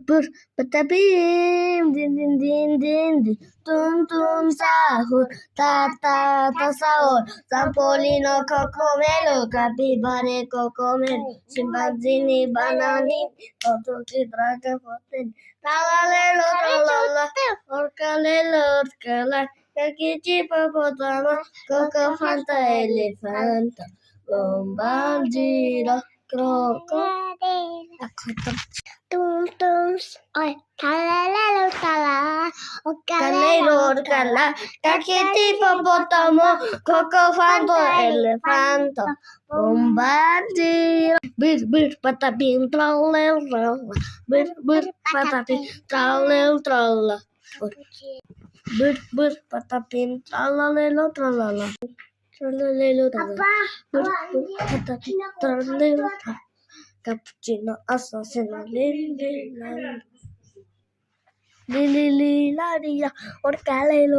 bur, patapim, din din din din din, tum tum sahur, ta ta ta sahur, Sampolino cocomelo, capibare cocomelo, chimpanzini banani, totuki draga foten, talalelo talala, orcalelo orcala, cachichi popotamo, coco fanta elefanta, bombardiro, croco. Tum tum, oi, talalelo talala, Orcalelo orcala, cachichi popotamo, coco fanta elefanta, bombardiro. Bir bir patapim trallel tralla, bir patapim trallel tralla. Bir patapim trallalelo trallala. Trallalelo tralla. Bir patapim trallelo tralla. Cappuccino assassino li li la ria, orcalelo.